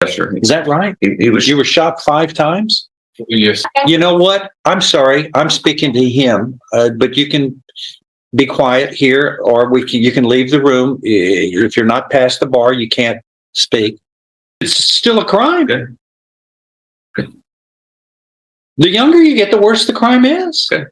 Yes, sir. Is that right? He was. You were shot 5 times? Yes. You know what? I'm sorry. I'm speaking to him, but you can be quiet here, or you can leave the room. If you're not past the bar, you can't speak. It's still a crime. Okay. Okay. The younger you get, the worse the crime is. Okay.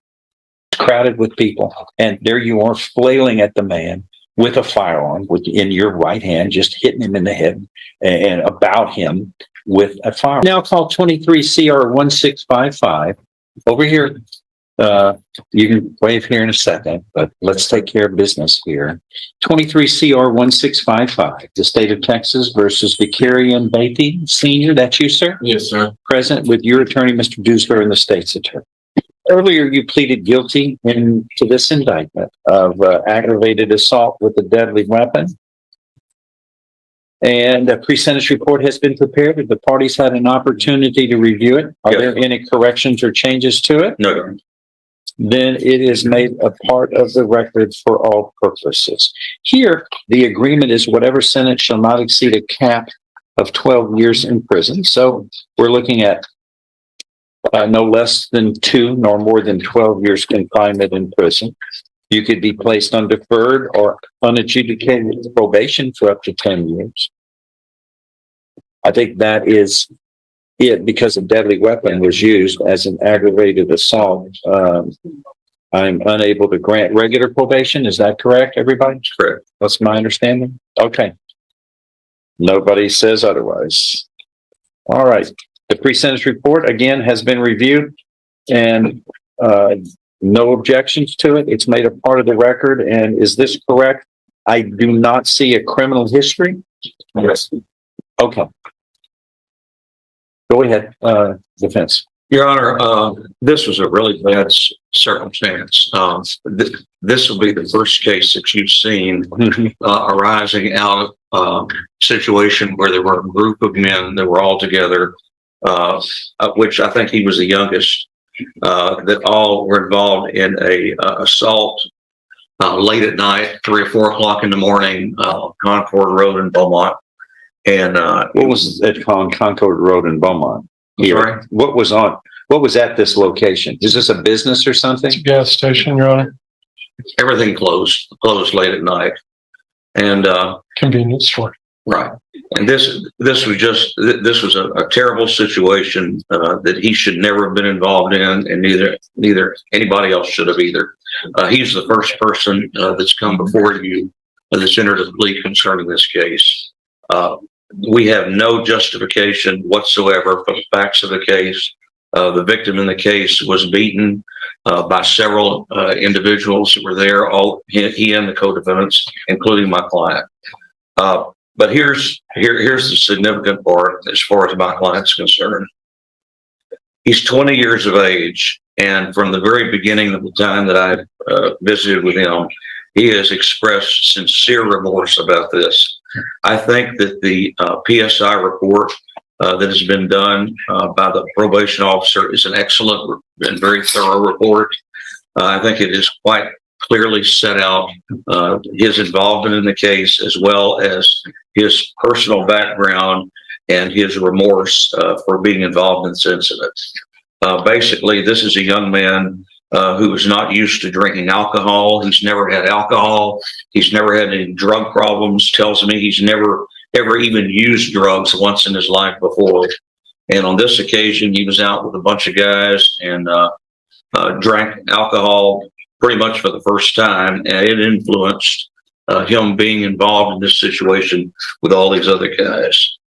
It's crowded with people, and there you are flailing at the man with a firearm in your right hand, just hitting him in the head and about him with a firearm. Now call 23 CR 1655 over here. You can wave here in a second, but let's take care of business here. 23 CR 1655, the state of Texas versus Vicarian Beatty Sr. That's you, sir? Yes, sir. Present with your attorney, Mr. Dusler, and the state's attorney. Earlier, you pleaded guilty to this indictment of aggravated assault with a deadly weapon. And a pre-sentence report has been prepared. The parties had an opportunity to review it. Are Yes. there any corrections or changes to it? No. Then it is made a part of the record for all purposes. Here, the agreement is whatever sentence shall not exceed a cap of 12 years in prison. So we're looking at no less than 2 nor more than 12 years confinement in prison. You could be placed on deferred or unadjudicated probation for up to 10 years. I think that is it, because a deadly weapon was used as an aggravated assault. I'm unable to grant regular probation. Is that correct, everybody? Correct. That's my understanding. Okay. Nobody says otherwise. All right. The pre-sentence report, again, has been reviewed, and no objections to it. It's made a part of the record. And is this correct? I do not see a criminal history. Yes. Okay. Go ahead, defense. Your Honor, this was a really bad circumstance. This will be the first case that you've seen arising out of a situation where there were a group of men that were all together, which I think he was the youngest, that all were involved in a assault late at night, 3 or 4 o'clock in the morning, Concord Road in Beaumont. And What was at Concord Road in Beaumont? sorry? What was at this location? Is this a business or something? It's a gas station, Your Honor. Everything closed late at night. And Convenience store. right. And this was a terrible situation that he should never have been involved in, and neither anybody else should have either. He's the first person that's come before you that's entered a plea concerning this case. We have no justification whatsoever for the facts of the case. The victim in the case was beaten by several individuals who were there, all he and the co-defendants, including my client. But here's the significant part as far as my client's concerned. He's 20 years of age, and from the very beginning of the time that I visited with him, he has expressed sincere remorse about this. I think that the PSI report that has been done by the probation officer is an excellent and very thorough report. I think it is quite clearly set out his involvement in the case, as well as his personal background and his remorse for being involved in this incident. Basically, this is a young man who is not used to drinking alcohol. He's never had alcohol. He's never had any drug problems. Tells me he's never ever even used drugs once in his life before. And on this occasion, he was out with a bunch of guys and drank alcohol pretty much for the first time, and it influenced him being involved in this situation with all these other guys.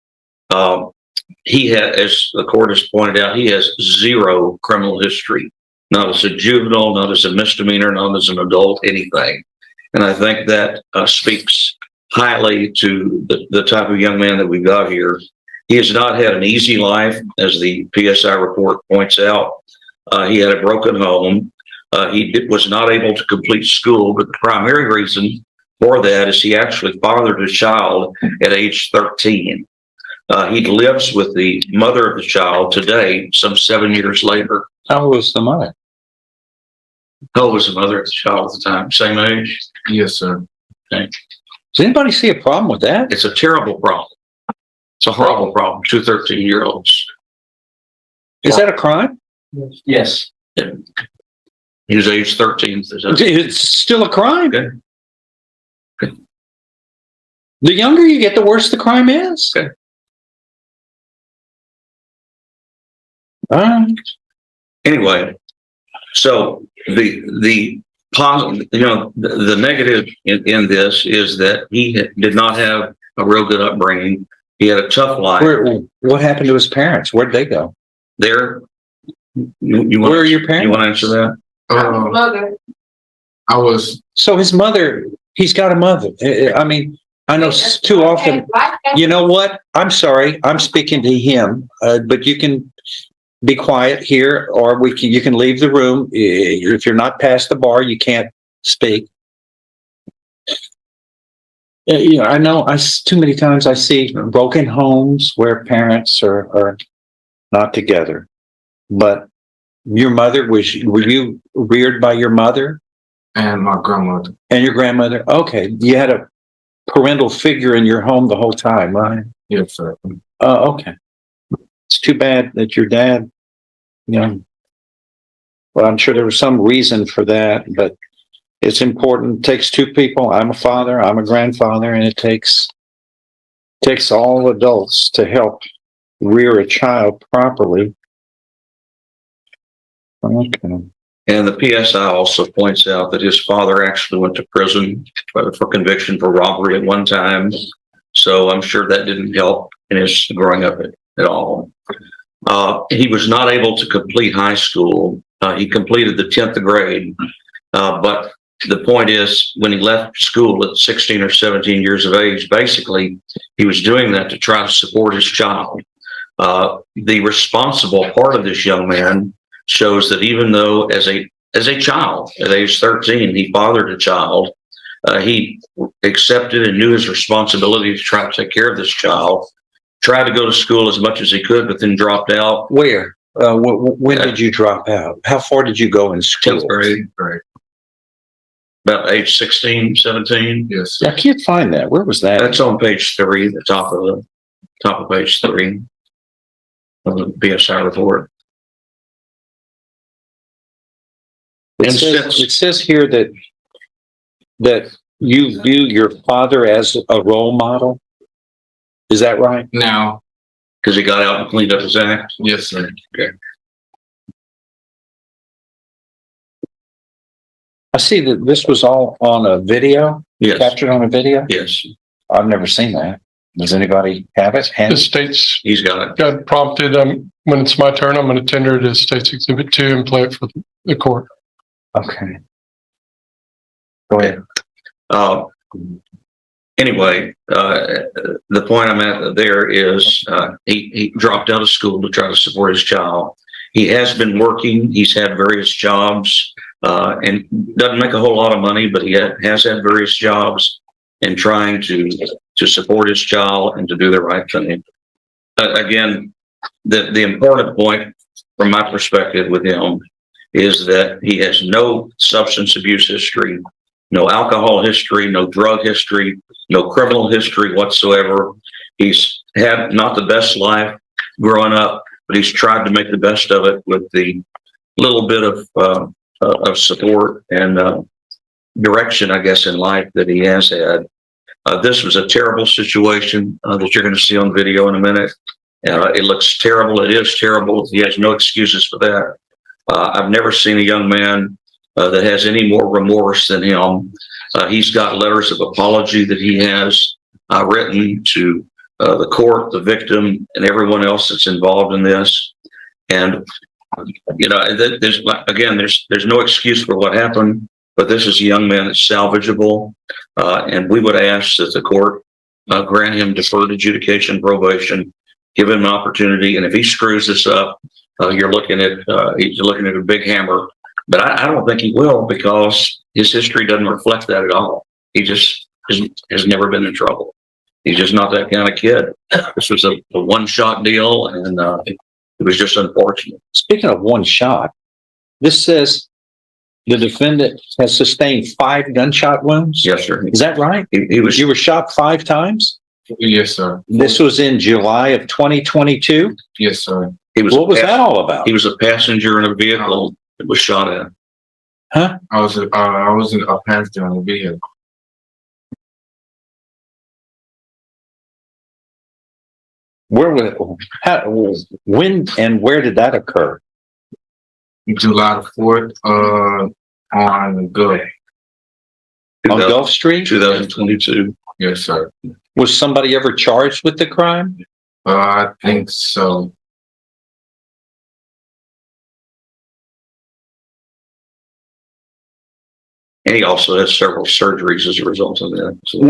He has, as the court has pointed out, he has 0 criminal history. Not as a juvenile, not as a misdemeanor, not as an adult, anything. And I think that speaks highly to the type of young man that we've got here. He has not had an easy life, as the PSI report points out. He had a broken home. He was not able to complete school, but the primary reason for that is he actually fathered a child at age 13. He lives with the mother of the child today, some 7 years later. How old was the mother? How old was the mother of the child at the time? Same age? Yes, sir. Okay. Does anybody see a problem with that? It's a terrible problem. It's a horrible problem. 2 13-year-olds. Is that a crime? Yes. He was age 13. It's still a crime. Okay. Okay. The younger you get, the worse the crime is. Okay. All right. Anyway, so the positive, the negative in this is that he did not have a real good upbringing. He had a tough life. What happened to his parents? Where'd they go? There. Where are your parents? You want to answer that? Mother. I was. So his mother, he's got a mother. I mean, I know too often. You know what? I'm sorry. I'm speaking to him, but you can be quiet here, or you can leave the room. If you're not past the bar, you can't speak. I know too many times I see broken homes where parents are not together. But your mother, were you reared by your mother? And my grandmother. And your grandmother? Okay. You had a parental figure in your home the whole time, right? Yes, sir. Okay. It's too bad that your dad, well, I'm sure there was some reason for that, but it's important. It takes two people. I'm a father, I'm a grandfather, and it takes all adults to help rear a child properly. Okay. And the PSI also points out that his father actually went to prison for conviction for robbery at one time. So I'm sure that didn't help in his growing up at all. He was not able to complete high school. He completed the 10th grade. But the point is, when he left school at 16 or 17 years of age, basically, he was doing that to try to support his child. The responsible part of this young man shows that even though as a child at age 13, he fathered a child, he accepted and knew his responsibility to try to take care of this child, tried to go to school as much as he could, but then dropped out. Where? When did you drop out? How far did you go in school? 10th grade. Right. About age 16, 17. Yes. I can't find that. Where was that? That's on page 3, the top of page 3 of the PSI report. It says here that you view your father as a role model. Is that right? Now. Because he got out and cleaned up his act. Yes, sir. Okay. I see that this was all on a video, Yes. captured on a video. Yes. I've never seen that. Does anybody have it? The state's He's got it. got prompted. When it's my turn, I'm going to tender it as State's Exhibit 2 and play it for the court. Okay. Go ahead. Anyway, the point I'm at there is he dropped out of school to try to support his child. He has been working. He's had various jobs and doesn't make a whole lot of money, but he has had various jobs in trying to support his child and to do the right thing. Again, the important point from my perspective with him is that he has no substance abuse history, no alcohol history, no drug history, no criminal history whatsoever. He's had not the best life growing up, but he's tried to make the best of it with the little bit of support and direction, I guess, in life that he has had. This was a terrible situation that you're going to see on video in a minute. It looks terrible. It is terrible. He has no excuses for that. I've never seen a young man that has any more remorse than him. He's got letters of apology that he has written to the court, the victim, and everyone else that's involved in this. And there's no excuse for what happened, but this is a young man that's salvageable, and we would ask that the court grant him deferred adjudication probation, give him an opportunity, and if he screws this up, you're looking at a big hammer. But I don't think he will, because his history doesn't reflect that at all. He just has never been in trouble. He's just not that kind of kid. This was a one-shot deal, and it was just unfortunate. Speaking of one shot, this says the defendant has sustained 5 gunshot wounds. Yes, sir. Is that right? He was. You were shot 5 times? Yes, sir. This was in July of 2022. Yes, sir. He was. What was that all about? He was a passenger in a vehicle that was shot at. Huh? I was a passenger on the vehicle. When and where did that occur? July the 4th, on Gulf. On Gulf Street? 2022. Yes, sir. Was somebody ever charged with the crime? I think so. And he also has several surgeries as a result of that. So,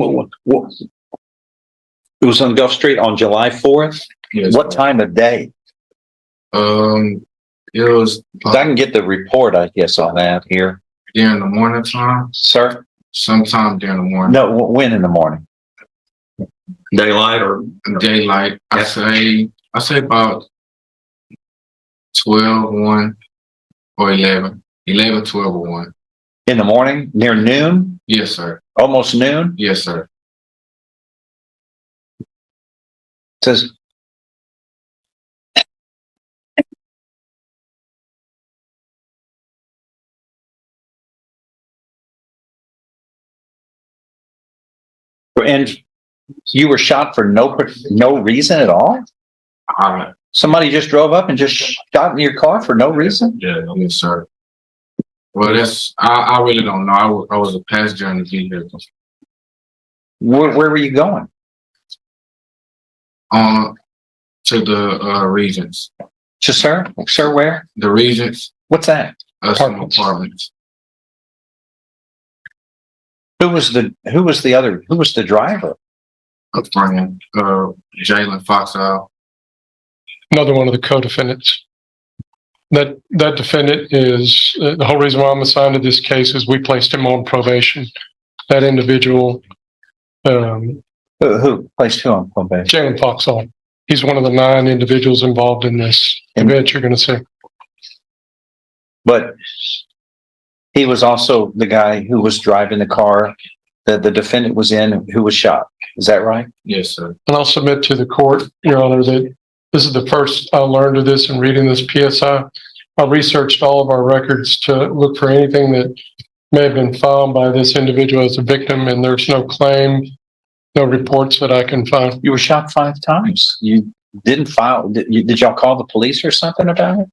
It was on Gulf Street on July 4th? Yes, What sir. time of day? It was I can get the report, I guess, on that here. during the morning time. Sir? Sometime during the morning. No, when in the morning? daylight or Daylight. I say about 12, 1, or 11. 11, 12, or 1. In the morning? Near noon? Yes, sir. Almost noon? Yes, sir. Says, and you were shot for no reason at all? Somebody just drove up and just shot in your car for no reason? Yeah, yes, sir. Well, I really don't know. I was a passenger in the vehicle. Where were you going? To the Regents. Sir, where? The Regents, What's that? some apartments. Who was the driver? A friend, Jalen Foxall. Another one of the co-defendants. That defendant is, the whole reason why I'm assigned to this case is we placed him on probation. That individual, Who placed who on probation? Jalen Foxall, he's one of the 9 individuals involved in this event you're going to see. But he was also the guy who was driving the car that the defendant was in who was shot. Is that right? Yes, sir. And I'll submit to the court, Your Honor, that this is the first I learned of this in reading this PSI. I researched all of our records to look for anything that may have been filed by this individual as a victim, and there's no claim, no reports that I can find. You were shot 5 times. You didn't file. Did y'all call the police or something about it?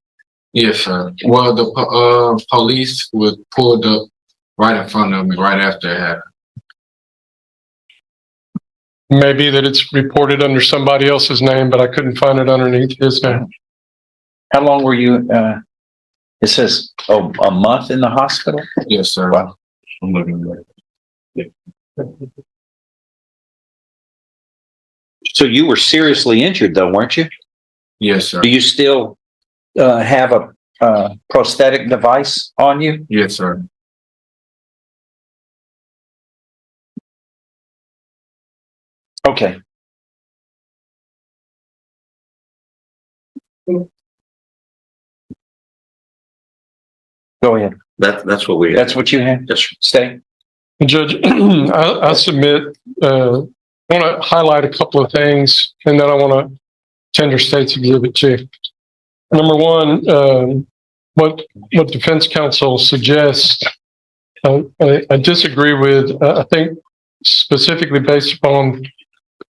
Yes, sir. Well, the police was pulled up right in front of me right after it happened. Maybe that it's reported under somebody else's name, but I couldn't find it underneath his name. How long were you? It says, a month in the hospital. Yes, sir. Wow. I'm looking at it. So you were seriously injured, though, weren't you? Yes, sir. Do you still have a prosthetic device on you? Yes, sir. Okay. Go ahead. that's what we. That's what you had? Yes, sir. Stay. Judge, I submit, I want to highlight a couple of things, and then I want to tender State's Exhibit 2. Number one, what defense counsel suggests, I disagree with. I think specifically based upon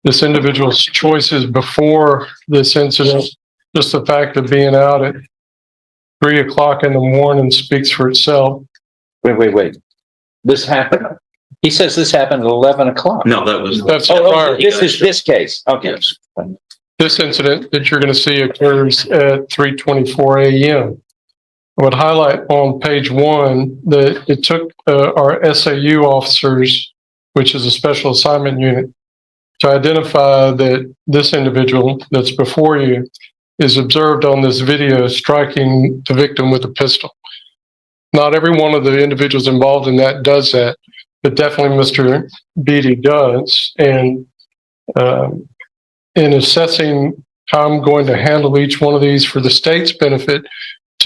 this individual's choices before this incident, just the fact of being out at 3 o'clock in the morning speaks for itself. Wait. This happened. He says this happened at 11 o'clock. No, that was. That's Oh, this is this case. Okay. Yes. This incident that you're going to see occurs at 3:24 a.m. I would highlight on page 1 that it took our SAU officers, which is a special assignment unit, to identify that this individual that's before you is observed on this video striking the victim with a pistol. Not every one of the individuals involved in that does that, but definitely Mr. Beatty does. And in assessing how I'm going to handle each one of these for the state's benefit,